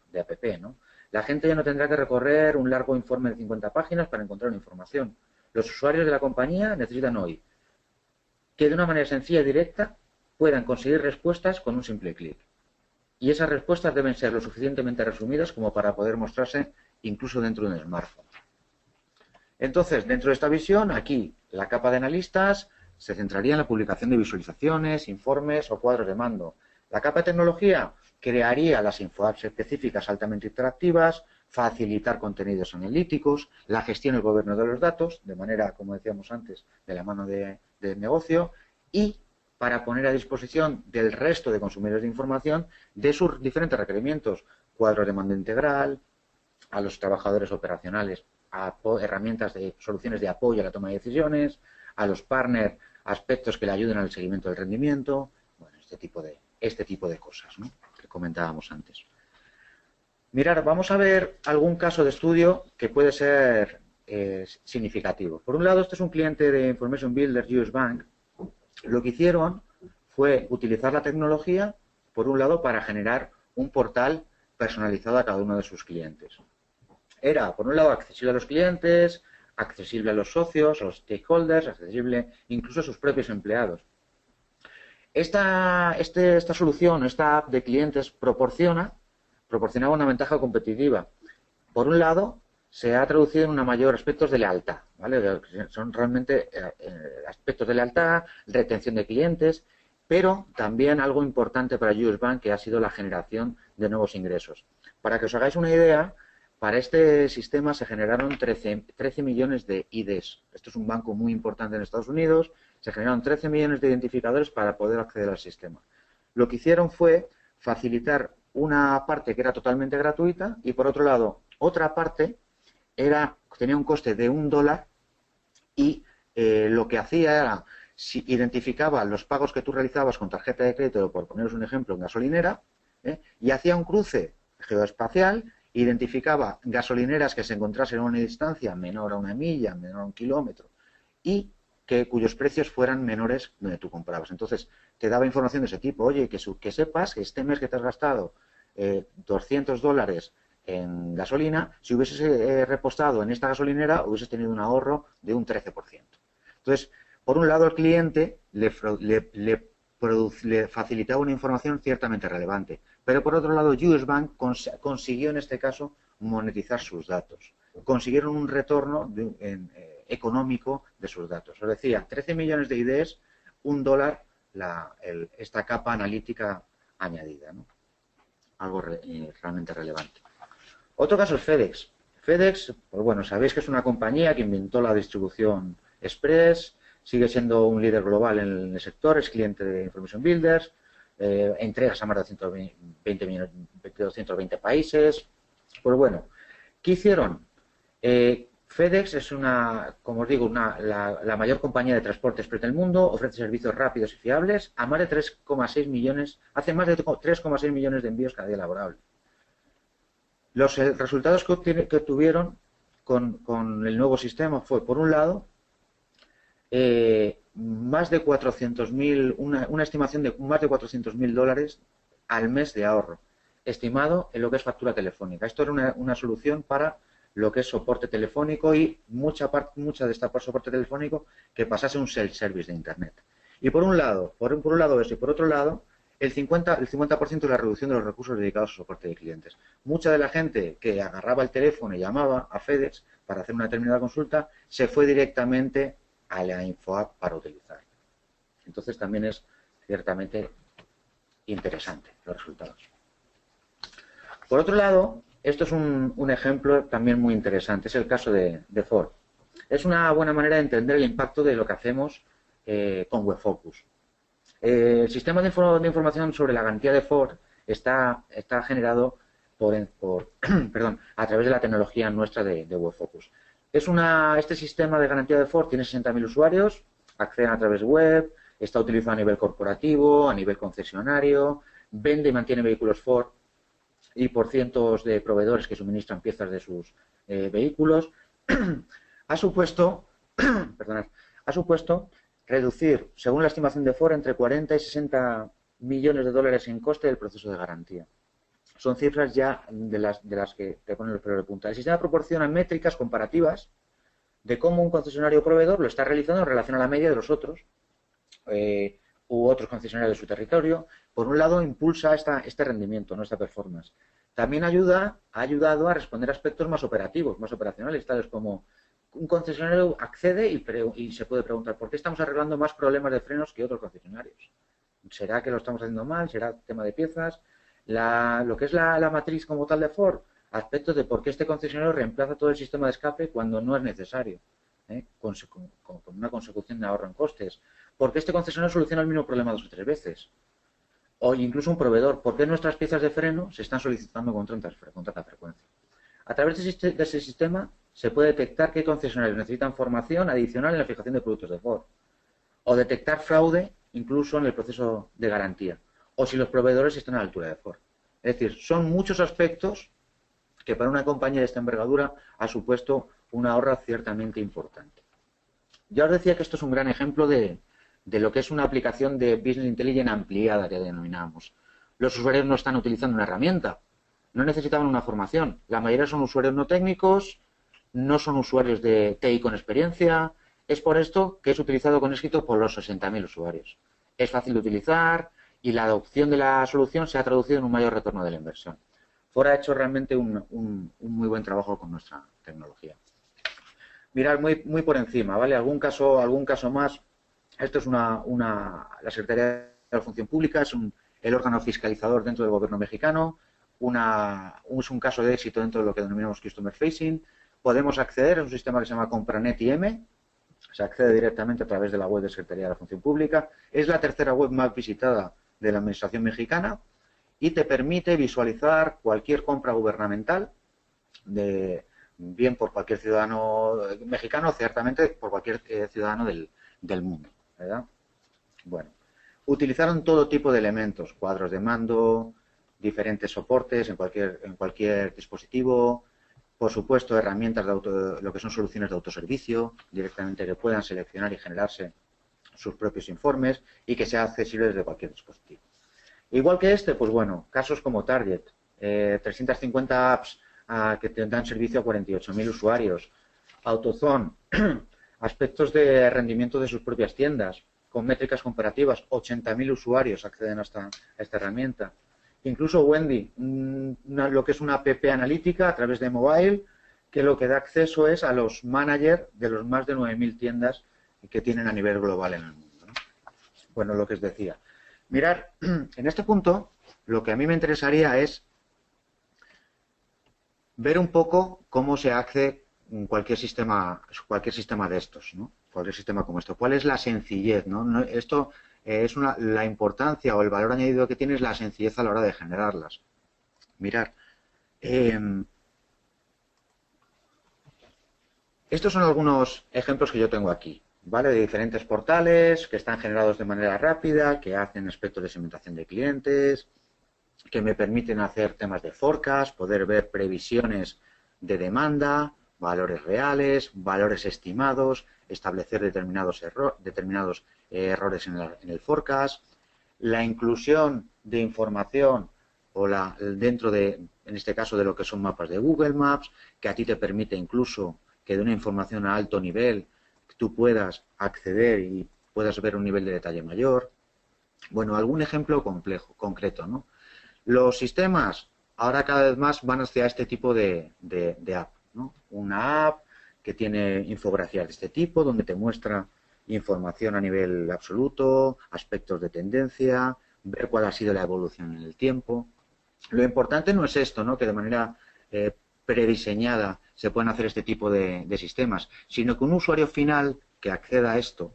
¿no? La gente ya no tendrá que recorrer un largo informe de 50 páginas para encontrar una información. Los usuarios de la compañía necesitan hoy que de una manera sencilla y directa puedan conseguir respuestas con un simple clic. Y esas respuestas deben ser lo suficientemente resumidas como para poder mostrarse incluso dentro de un smartphone. Entonces, dentro de esta visión, aquí la capa de analistas se centraría en la publicación de visualizaciones, informes o cuadros de mando. La capa de tecnología crearía las infoapps específicas altamente interactivas, facilitar contenidos analíticos, la gestión y el gobierno de los datos, de manera, como decíamos antes, de la mano del negocio, y para poner a disposición del resto de consumidores de información de sus diferentes requerimientos, cuadros de mando integral, a los trabajadores operacionales, a herramientas de soluciones de apoyo a la toma de decisiones, a los partners, aspectos que le ayuden al seguimiento del rendimiento, bueno, este tipo de cosas, ¿no?, que comentábamos antes. Mirar, vamos a ver algún caso de estudio que puede ser significativo. Por un lado, este es un cliente de Information Builder, US Bank. Lo que hicieron fue utilizar la tecnología, por un lado, para generar un portal personalizado a cada uno de sus clientes. Era, por un lado, accesible a los clientes, accesible a los socios, a los stakeholders, accesible incluso a sus propios empleados. Esta solución, esta app de clientes proporcionaba una ventaja competitiva. Por un lado, se ha traducido en una mayor aspectos de lealtad, ¿vale? Son realmente aspectos de lealtad, retención de clientes, pero también algo importante para US Bank, que ha sido la generación de nuevos ingresos. Para que os hagáis una idea, para este sistema se generaron 13 millones de IDs. Esto es un banco muy importante en Estados Unidos. Se generaron 13 millones de identificadores para poder acceder al sistema. Lo que hicieron fue facilitar una parte que era totalmente gratuita y, por otro lado, otra parte tenía un coste de $1 y lo que hacía era, si identificaba los pagos que tú realizabas con tarjeta de crédito, por poneros un ejemplo, en gasolinera, y hacía un cruce geoespacial, identificaba gasolineras que se encontrasen a una distancia menor a 1 milla, menor a 1 kilómetro, y cuyos precios fueran menores donde tú comprabas. Entonces, te daba información de ese tipo. Oye, que sepas que este mes que te has gastado $200 en gasolina, si hubieses repostado en esta gasolinera, hubieses tenido un ahorro de un 13%. Entonces, por un lado, al cliente le facilitaba una información ciertamente relevante, pero por otro lado, US Bank consiguió en este caso monetizar sus datos. Consiguieron un retorno económico de sus datos. Os decía, 13 millones de IDs, $1 esta capa analítica añadida, ¿no? Algo realmente relevante. Otro caso es FedEx. FedEx, pues bueno, sabéis que es una compañía que inventó la distribución express, sigue siendo un líder global en el sector, es cliente de Information Builders, entregas a más de 220 países. Pues bueno, ¿qué hicieron? FedEx es como os digo, la mayor compañía de transporte express del mundo, ofrece servicios rápidos y fiables a más de 3,6 millones, hace más de 3,6 millones de envíos cada día laborable. Los resultados que obtuvieron con el nuevo sistema fue, por un lado, más de 400.000, una estimación de más de $400.000 al mes de ahorro, estimado en lo que es factura telefónica. Esto era una solución para lo que es soporte telefónico y mucha de esta soporte telefónico que pasase a un self-service de Internet. Y por un lado eso, y por otro lado, el 50% de la reducción de los recursos dedicados a soporte de clientes. Mucha de la gente que agarraba el teléfono y llamaba a FedEx para hacer una determinada consulta se fue directamente a la InfoApp para utilizar. Entonces también es ciertamente interesante los resultados. Por otro lado, esto es un ejemplo también muy interesante, es el caso de Ford. Es una buena manera de entender el impacto de lo que hacemos con WebFocus. El sistema de información sobre la garantía de Ford está generado perdón, a través de la tecnología nuestra de WebFocus. Este sistema de garantía de Ford tiene 60.000 usuarios, acceden a través web, está utilizado a nivel corporativo, a nivel concesionario, vende y mantiene vehículos Ford y por cientos de proveedores que suministran piezas de sus vehículos. Ha supuesto reducir, según la estimación de Ford, entre 40 y 60 millones de dólares en coste del proceso de garantía. Son cifras ya de las que te ponen los pelos de punta. El sistema proporciona métricas comparativas de cómo un concesionario o proveedor lo está realizando en relación a la media de los otros u otros concesionarios de su territorio. Por un lado, impulsa este rendimiento, esta performance. También ha ayudado a responder a aspectos más operativos, más operacionales, tales como un concesionario accede y se puede preguntar ¿por qué estamos arreglando más problemas de frenos que otros concesionarios? ¿Será que lo estamos haciendo mal? ¿Será tema de piezas? Lo que es la matriz como tal de Ford, aspectos de por qué este concesionario reemplaza todo el sistema de escape cuando no es necesario, con una consecución de ahorro en costes. ¿Por qué este concesionario soluciona el mismo problema 2 o 3 veces? O incluso un proveedor, ¿por qué nuestras piezas de freno se están solicitando con tanta frecuencia? A través de ese sistema se puede detectar qué concesionarios necesitan formación adicional en la fijación de productos de Ford, o detectar fraude incluso en el proceso de garantía, o si los proveedores están a la altura de Ford. Es decir, son muchos aspectos que para una compañía de esta envergadura ha supuesto un ahorro ciertamente importante. Ya os decía que esto es un gran ejemplo de lo que es una aplicación de Business Intelligence ampliada, que denominamos. Los usuarios no están utilizando una herramienta, no necesitaban una formación. La mayoría son usuarios no técnicos, no son usuarios de TI con experiencia. Es por esto que es utilizado con éxito por los 60.000 usuarios. Es fácil de utilizar y la adopción de la solución se ha traducido en un mayor retorno de la inversión. Ford ha hecho realmente un muy buen trabajo con nuestra tecnología. Mirad muy por encima, ¿vale? Algún caso más. Esto es la Secretaría de la Función Pública, es el órgano fiscalizador dentro del gobierno mexicano. Es un caso de éxito dentro de lo que denominamos Customer Facing. Podemos acceder a un sistema que se llama Compranet IM. Se accede directamente a través de la web de Secretaría de la Función Pública. Es la tercera web más visitada de la Administración mexicana y te permite visualizar cualquier compra gubernamental, bien por cualquier ciudadano mexicano, ciertamente por cualquier ciudadano del mundo, ¿verdad? Bueno, utilizaron todo tipo de elementos, cuadros de mando, diferentes soportes en cualquier dispositivo, por supuesto herramientas lo que son soluciones de autoservicio, directamente que puedan seleccionar y generarse sus propios informes y que sea accesible desde cualquier dispositivo. Igual que pues bueno, casos como Target, 350 apps que te dan servicio a 48.000 usuarios, AutoZone, aspectos de rendimiento de sus propias tiendas, con métricas comparativas, 80.000 usuarios acceden a esta herramienta. Incluso Wendy, lo que es una app analítica a través de mobile, que lo que da acceso es a los managers de los más de 9.000 tiendas que tienen a nivel global en el mundo, ¿no? Bueno, lo que os decía. Mirar, en este punto, lo que a mí me interesaría es ver un poco cómo se accede en cualquier sistema de estos, ¿no? Cualquier sistema como esto. ¿Cuál es la sencillez, ¿no? Esto es la importancia o el valor añadido que tiene es la sencillez a la hora de generarlas. Mirar. Estos son algunos ejemplos que yo tengo aquí, ¿vale? De diferentes portales que están generados de manera rápida, que hacen aspectos de segmentación de clientes, que me permiten hacer temas de forecast, poder ver previsiones de demanda, valores reales, valores estimados, establecer determinados errores en el forecast, la inclusión de información dentro de, en este caso, de lo que son mapas de Google Maps, que a ti te permite incluso que de una información a alto nivel tú puedas acceder y puedas ver un nivel de detalle mayor. Bueno, algún ejemplo concreto, ¿no? Los sistemas ahora cada vez más van hacia este tipo de app, ¿no? Una app que tiene infografías de este tipo, donde te muestra información a nivel absoluto, aspectos de tendencia, ver cuál ha sido la evolución en el tiempo. Lo importante no es esto, ¿no? Que de manera prediseñada se pueden hacer este tipo de sistemas, sino que un usuario final que acceda a esto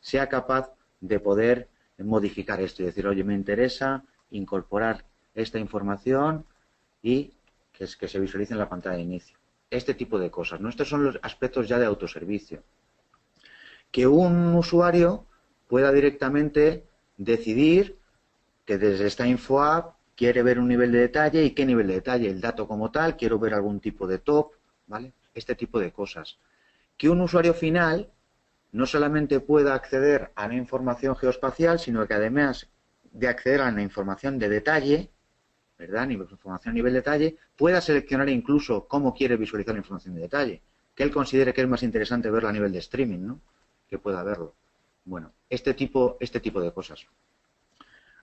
sea capaz de poder modificar esto y decir, oye, me interesa incorporar esta información y que se visualice en la pantalla de inicio. Este tipo de cosas, ¿no? Estos son los aspectos ya de autoservicio. Que un usuario pueda directamente decidir que desde esta info app quiere ver un nivel de detalle y qué nivel de detalle, el dato como tal, quiero ver algún tipo de top, ¿vale? Este tipo de cosas. Que un usuario final no solamente pueda acceder a la información geoespacial, sino que además de acceder a la información de detalle, ¿verdad? Información a nivel de detalle, pueda seleccionar incluso cómo quiere visualizar la información de detalle, que él considere que es más interesante verla a nivel de streaming, ¿no? Que pueda verlo. Bueno, este tipo de cosas.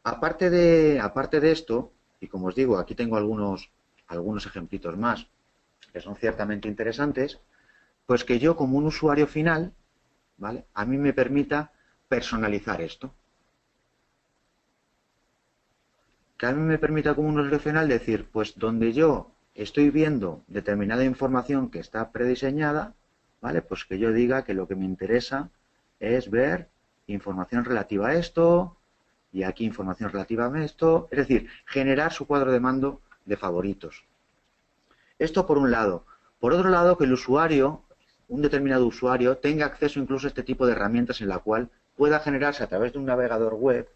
Aparte de esto, y como os digo, aquí tengo algunos ejemplitos más que son ciertamente interesantes, pues que yo como un usuario final, ¿vale? A mí me permita personalizar esto. Que a mí me permita como un usuario final decir, pues donde yo estoy viendo determinada información que está prediseñada, ¿vale? Pues que yo diga que lo que me interesa es ver información relativa a esto, y aquí información relativa a esto, es decir, generar su cuadro de mando de favoritos. Esto por un lado. Por otro lado, que el usuario, un determinado usuario, tenga acceso incluso a este tipo de herramientas en la cual pueda generarse a través de un navegador web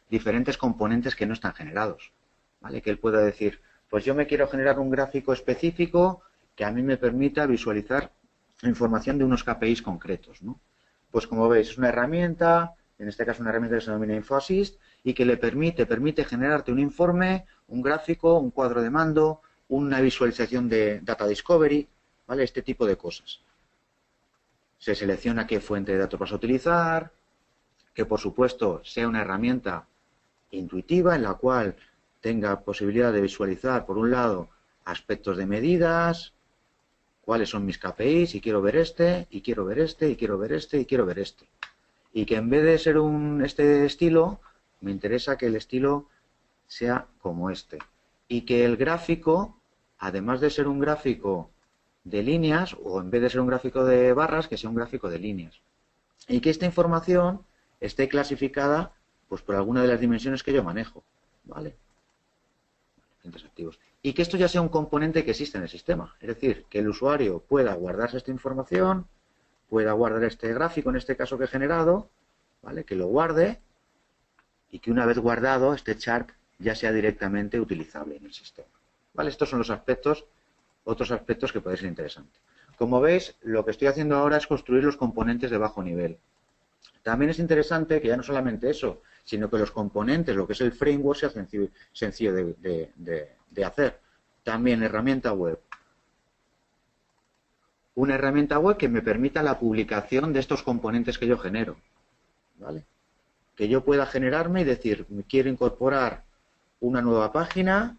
diferentes componentes que no están generados. ¿Vale? Que él pueda decir, pues yo me quiero generar un gráfico específico que a mí me permita visualizar información de unos KPIs concretos, ¿no? Pues como veis, es una herramienta, en este caso una herramienta que se denomina InfoAssist, y que le permite generarte un informe, un gráfico, un cuadro de mando, una visualización de Data Discovery, ¿vale? Este tipo de cosas. Se selecciona qué fuente de datos vas a utilizar, que por supuesto sea una herramienta intuitiva en la cual tenga posibilidad de visualizar, por un lado, aspectos de medidas, cuáles son mis KPIs, y quiero ver este, y quiero ver este, y quiero ver este, y quiero ver este. Y que en vez de ser este estilo, me interesa que el estilo sea como este. Y que el gráfico, además de ser un gráfico de líneas, o en vez de ser un gráfico de barras, que sea un gráfico de líneas. Y que esta información esté clasificada pues por alguna de las dimensiones que yo manejo. ¿Vale? Activos. Y que esto ya sea un componente que existe en el sistema. Es decir, que el usuario pueda guardarse esta información, pueda guardar este gráfico, en este caso que he generado, ¿vale? Que lo guarde y que una vez guardado, este chart ya sea directamente utilizable en el sistema. ¿Vale? Estos son los aspectos, otros aspectos que pueden ser interesantes. Como veis, lo que estoy haciendo ahora es construir los componentes de bajo nivel. También es interesante que ya no solamente eso, sino que los componentes, lo que es el framework, sea sencillo de hacer. También herramienta web. Una herramienta web que me permita la publicación de estos componentes que yo genero. ¿Vale? Que yo pueda generarme y decir, quiero incorporar una nueva página,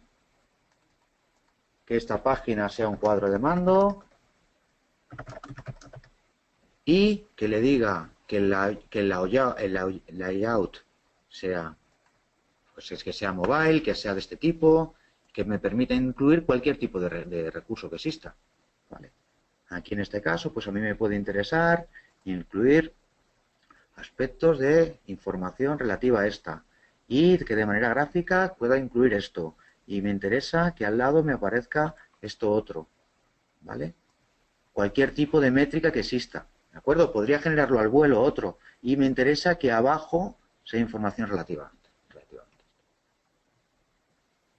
que esta página sea un cuadro de mando y que le diga que el layout sea, pues es que sea mobile, que sea de este tipo, que me permita incluir cualquier tipo de recurso que exista. ¿Vale? Aquí en este caso, pues a mí me puede interesar incluir aspectos de información relativa a esta y que de manera gráfica pueda incluir esto. Y me interesa que al lado me aparezca esto otro. ¿Vale? Cualquier tipo de métrica que exista. ¿De acuerdo? Podría generarlo al vuelo otro. Y me interesa que abajo sea información relativa.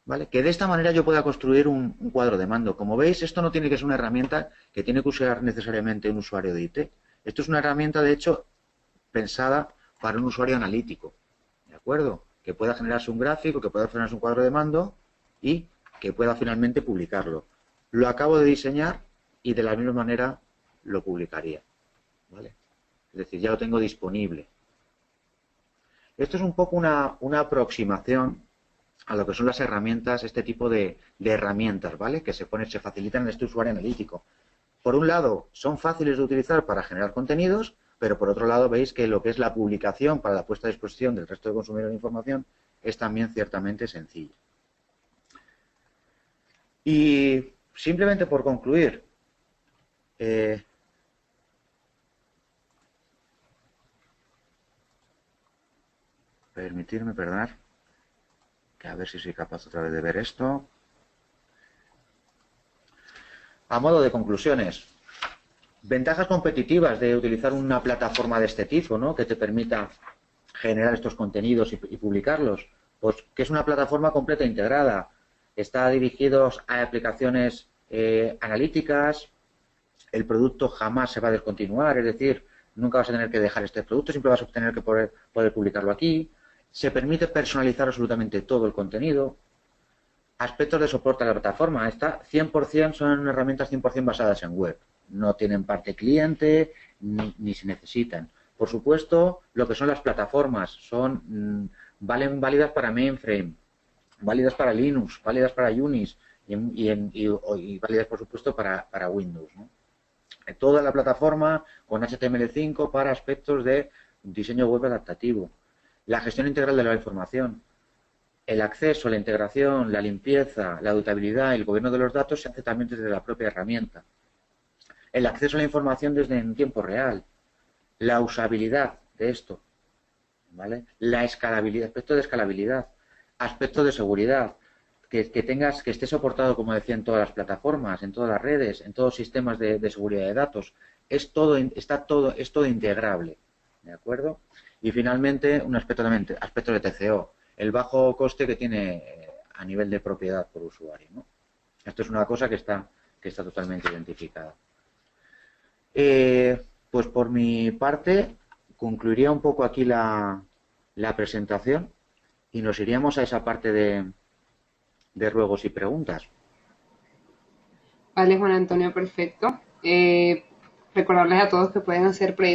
¿Vale? Que de esta manera yo pueda construir un cuadro de mando. Como veis, esto no tiene que ser una herramienta que tiene que usar necesariamente un usuario de IT. Esto es una herramienta, de hecho, pensada para un usuario analítico. ¿De acuerdo? Que pueda generarse un gráfico, que pueda generarse un cuadro de mando y que pueda finalmente publicarlo. Lo acabo de diseñar y de la misma manera lo publicaría. ¿Vale? Es decir, ya lo tengo disponible. Esto es un poco una aproximación a lo que son las herramientas, este tipo de herramientas, ¿vale? Que se facilitan en este usuario analítico. Por un lado, son fáciles de utilizar para generar contenidos, pero por otro lado veis que lo que es la publicación para la puesta a disposición del resto de consumidores de información es también ciertamente sencillo. Y simplemente por concluir, permitirme, perdonad, que a ver si soy capaz otra vez de ver esto. A modo de conclusiones, ventajas competitivas de utilizar una plataforma de este tipo, ¿no? Que te permita generar estos contenidos y publicarlos. Pues que es una plataforma completa e integrada. Está dirigido a aplicaciones analíticas. El producto jamás se va a descontinuar, es decir, nunca vas a tener que dejar este producto, siempre vas a tener que poder publicarlo aquí. Se permite personalizar absolutamente todo el contenido. Aspectos de soporte a la plataforma. Está 100%, son herramientas 100% basadas en web. No tienen parte cliente ni se necesitan. Por supuesto, lo que son las plataformas son valen válidas para mainframe, válidas para Linux, válidas para Unix y válidas, por supuesto, para Windows, ¿no? Toda la plataforma con HTML5 para aspectos de diseño web adaptativo. La gestión integral de la información. El acceso, la integración, la limpieza, la auditabilidad y el gobierno de los datos se hace también desde la propia herramienta. El acceso a la información desde en tiempo real. La usabilidad de esto, ¿vale? La escalabilidad, aspecto de escalabilidad, aspecto de seguridad, que esté soportado, como decía, en todas las plataformas, en todas las redes, en todos los sistemas de seguridad de datos. Es todo integrable, ¿de acuerdo? Y finalmente, un aspecto también, aspecto de TCO, el bajo coste que tiene a nivel de propiedad por usuario, ¿no? Esto es una cosa que está totalmente identificada. Pues por mi parte, concluiría un poco aquí la presentación y nos iríamos a esa parte de ruegos y preguntas. Vale, Juan Antonio, perfecto. Recordarles a todos que pueden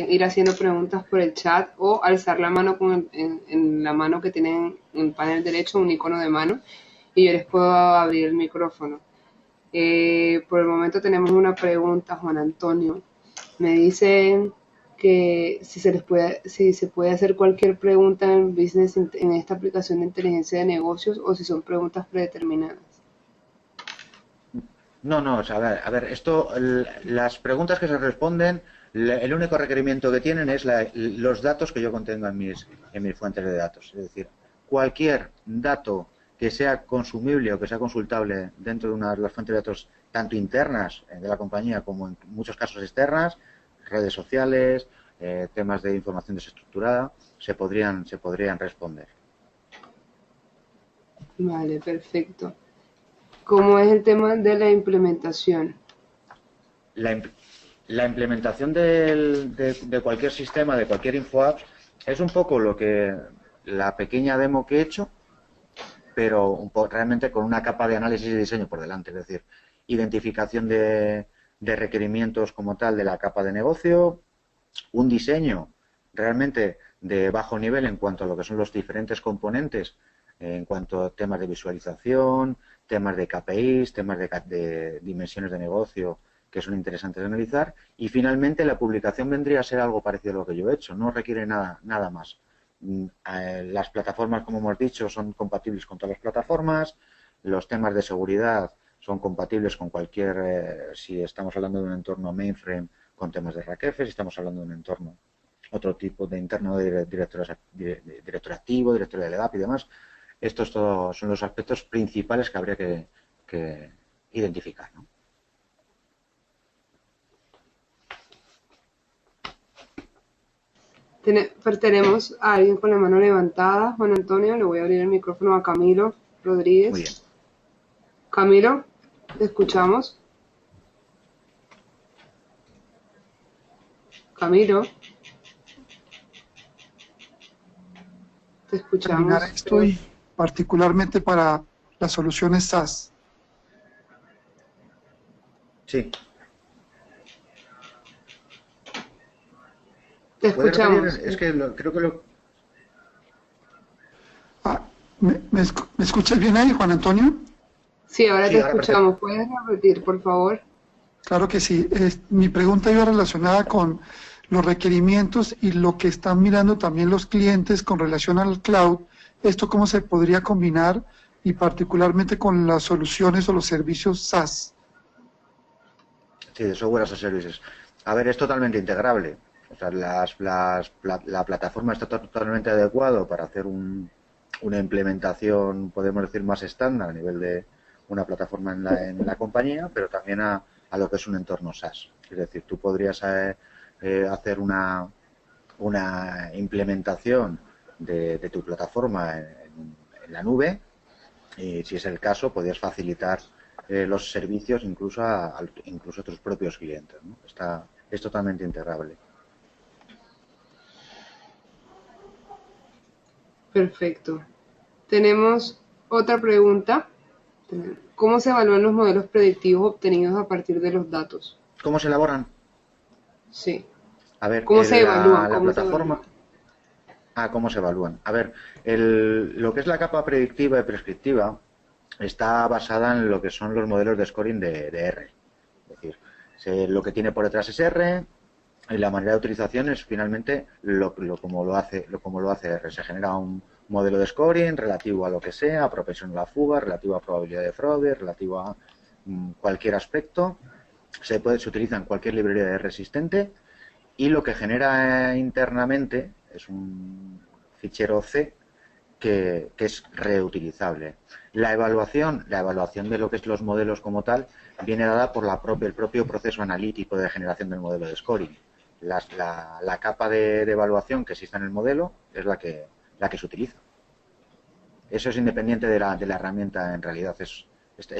ir haciendo preguntas por el chat o alzar la mano en la mano que tienen en el panel derecho, un icono de mano, y yo les puedo abrir el micrófono. Por el momento tenemos una pregunta, Juan Antonio. Me dicen que si se puede hacer cualquier pregunta en Business en esta aplicación de inteligencia de negocios o si son preguntas predeterminadas. No, o sea, a ver, las preguntas que se responden, el único requerimiento que tienen es los datos que yo contengo en mis fuentes de datos. Es decir, cualquier dato que sea consumible o que sea consultable dentro de las fuentes de datos, tanto internas de la compañía como en muchos casos externas, redes sociales, temas de información desestructurada, se podrían responder. Vale, perfecto. ¿Cómo es el tema de la implementación? La implementación de cualquier sistema, de cualquier InfoApps, es un poco la pequeña demo que he hecho, pero realmente con una capa de análisis y diseño por delante, es decir, identificación de requerimientos como tal de la capa de negocio, un diseño realmente de bajo nivel en cuanto a lo que son los diferentes componentes, en cuanto a temas de visualización, temas de KPIs, temas de dimensiones de negocio que son interesantes de analizar, y finalmente la publicación vendría a ser algo parecido a lo que yo he hecho, no requiere nada más. Las plataformas, como hemos dicho, son compatibles con todas las plataformas, los temas de seguridad son compatibles con cualquier, si estamos hablando de un entorno mainframe, con temas de RACF, si estamos hablando de un entorno, otro tipo de interno de director activo, directorio de LDAP y demás. Estos todos son los aspectos principales que habría que identificar, ¿no? Tenemos a alguien con la mano levantada, Juan Antonio. Le voy a abrir el micrófono a Camilo Rodríguez. Muy bien. Camilo, ¿te escuchamos? Camilo. Te escuchamos. Estoy particularmente para las soluciones SaaS. Sí. Te escuchamos. Es que creo que lo... ¿Me escuchas bien ahí, Juan Antonio? Sí, ahora te escuchamos. ¿Puedes repetir, por favor? Claro que sí. Mi pregunta iba relacionada con los requerimientos y lo que están mirando también los clientes con relación al cloud. ¿Esto cómo se podría combinar y particularmente con las soluciones o los servicios SaaS? Sí, de software as a services. A ver, es totalmente integrable. O sea, la plataforma está totalmente adecuado para hacer una implementación, podemos decir, más estándar a nivel de una plataforma en la compañía, pero también a lo que es un entorno SaaS. Es decir, tú podrías hacer una implementación de tu plataforma en la nube, y si es el caso, podrías facilitar los servicios incluso incluso a tus propios clientes, ¿no? Es totalmente integrable. Perfecto. Tenemos otra pregunta. ¿Cómo se evalúan los modelos predictivos obtenidos a partir de los datos? ¿Cómo se elaboran? Sí. A ver, ¿Cómo se evalúan? la ¿Cómo se plataforma. evalúan? ¿Cómo se evalúan? A ver, lo que es la capa predictiva y prescriptiva está basada en lo que son los modelos de scoring de R. Es decir, lo que tiene por detrás es R, y la manera de utilización es finalmente como lo hace R. Se genera un modelo de scoring relativo a lo que sea, a propensión a la fuga, relativo a probabilidad de fraude, relativo a cualquier aspecto. Se utiliza en cualquier librería de R existente, y lo que genera internamente es un fichero C que es reutilizable. La evaluación de lo que es los modelos como tal viene dada por el propio proceso analítico de generación del modelo de scoring. La capa de evaluación que existe en el modelo es la que se utiliza. Eso es independiente de la herramienta, en realidad es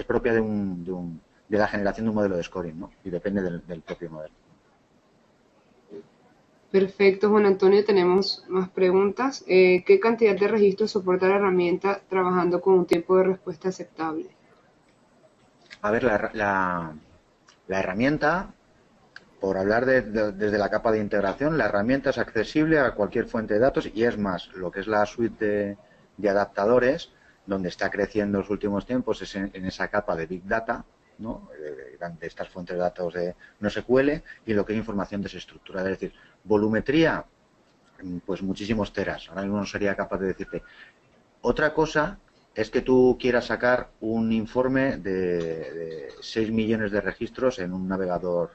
propia de la generación de un modelo de scoring, ¿no? Y depende del propio modelo. Perfecto, Juan Antonio. Tenemos más preguntas. ¿Qué cantidad de registros soporta la herramienta trabajando con un tiempo de respuesta aceptable? A ver, la herramienta, por hablar desde la capa de integración, la herramienta es accesible a cualquier fuente de datos, y es más, lo que es la suite de adaptadores, donde está creciendo en los últimos tiempos, es en esa capa de Big Data, ¿no? De estas fuentes de datos de NoSQL, y lo que es información desestructurada, es decir, volumetría, pues muchísimos teras. Ahora mismo no sería capaz de decirte. Otra cosa es que tú quieras sacar un informe de 6 millones de registros en un navegador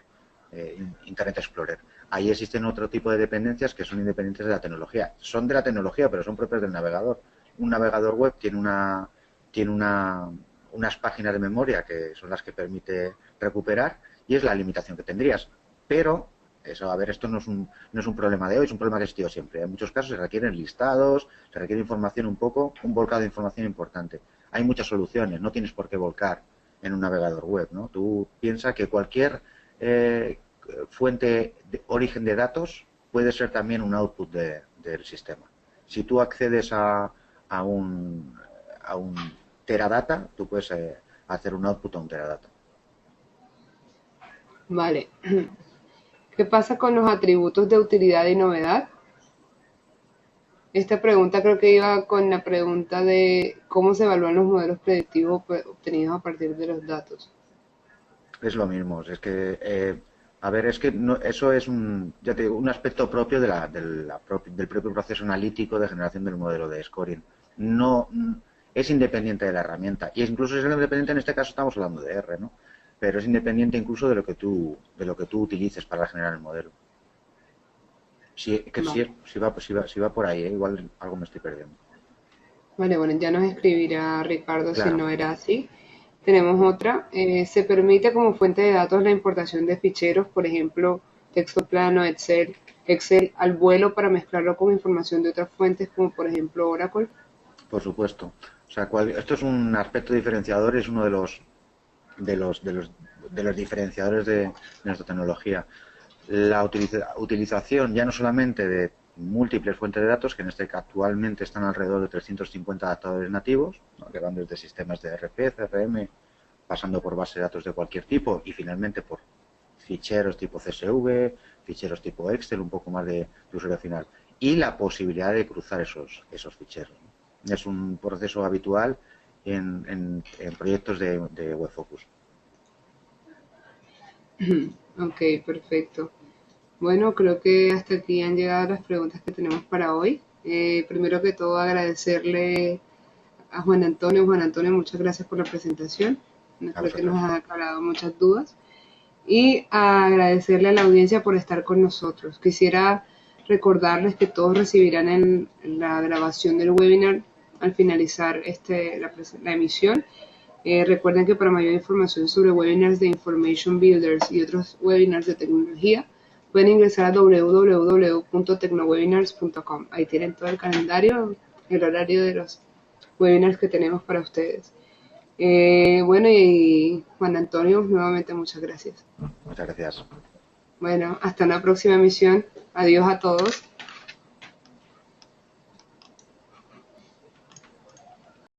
Internet Explorer. Ahí existen otro tipo de dependencias que son independientes de la tecnología. Son de la tecnología, pero son propias del navegador. Un navegador web tiene unas páginas de memoria que son las que permite recuperar, y es la limitación que tendrías. Pero eso, a ver, esto no es un problema de hoy, es un problema que ha existido siempre. En muchos casos se requieren listados, se requiere información un volcado de información importante. Hay muchas soluciones, no tienes por qué volcar en un navegador web, ¿no? Tú piensas que cualquier fuente de origen de datos puede ser también un output del sistema. Si tú accedes a un teradata, tú puedes hacer un output a un teradata. Vale. ¿Qué pasa con los atributos de utilidad y novedad? Esta pregunta creo que iba con la pregunta de cómo se evalúan los modelos predictivos obtenidos a partir de los datos. Es lo mismo, es que, a ver, es que eso es un aspecto propio del propio proceso analítico de generación del modelo de scoring. No es independiente de la herramienta, y incluso es independiente, en este caso estamos hablando de R, ¿no? Pero es independiente incluso de lo que tú utilices para generar el modelo. Si va por ahí, igual algo me estoy perdiendo. Vale, bueno, ya nos escribirá Ricardo Claro. si no era así. Tenemos otra. Se permite como fuente de datos la importación de ficheros, por ejemplo, texto plano, Excel al vuelo, para mezclarlo con información de otras fuentes, como por ejemplo Oracle. Por supuesto. O sea, esto es un aspecto diferenciador, es uno de los diferenciadores de nuestra tecnología. La utilización ya no solamente de múltiples fuentes de datos, que en este caso actualmente están alrededor de 350 adaptadores nativos, ¿no? Que van desde sistemas de ERP, CRM, pasando por bases de datos de cualquier tipo, y finalmente por ficheros tipo CSV, ficheros tipo Excel, un poco más de usuario final, y la posibilidad de cruzar esos ficheros, ¿no? Es un proceso habitual en proyectos de WebFocus. Ok, perfecto. Bueno, creo que hasta aquí han llegado las preguntas que tenemos para hoy. Primero que todo, agradecerle a Juan Antonio. Juan Antonio, muchas gracias por la presentación. Creo que nos ha aclarado muchas dudas. Y agradecerle a la audiencia por estar con nosotros. Quisiera recordarles que todos recibirán la grabación del webinar al finalizar la emisión. Recuerden que para mayor información sobre webinars de Information Builders y otros webinars de tecnología, pueden ingresar a www.tecnowebinars.com. Ahí tienen todo el calendario, el horario de los webinars que tenemos para ustedes. Bueno, y Juan Antonio, nuevamente muchas gracias. Muchas gracias. Bueno, hasta una próxima emisión. Adiós a todos.